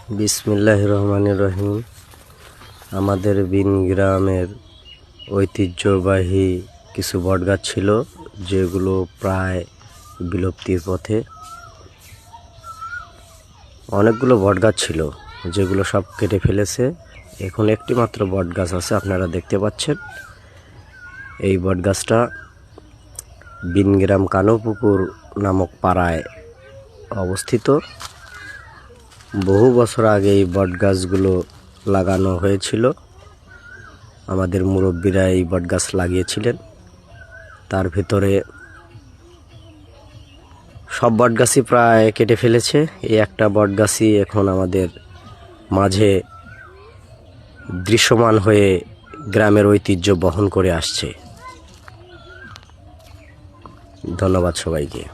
বিসমিল্লাহির রহমানির রহিম। আমাদের বিন গ্রামের ঐতিহ্যবাহী কিছু বটগাছ ছিল, যেগুলো প্রায় বিলুপ্তির পথে। অনেকগুলো বটগাছ ছিল যেগুলো সব কেটে ফেলেছে। এখন একটি মাত্র বটগাছ আছে, আপনারা দেখতে পাচ্ছেন। এই বটগাছটা বিনগ্রাম কানুপুকুর নামক পাড়ায় অবস্থিত। বহু বছর আগে এই বটগাছগুলো লাগানো হয়েছিল। আমাদের মুরব্বীরা এই বটগাছ লাগিয়েছিলেন। তার ভিতরে সব বটগাছই প্রায় কেটে ফেলেছে। এই একটা বটগাছই এখন আমাদের মাঝে দৃশ্যমান হয়ে গ্রামের ঐতিহ্য বহন করে আসছে। ধন্যবাদ সবাইকে।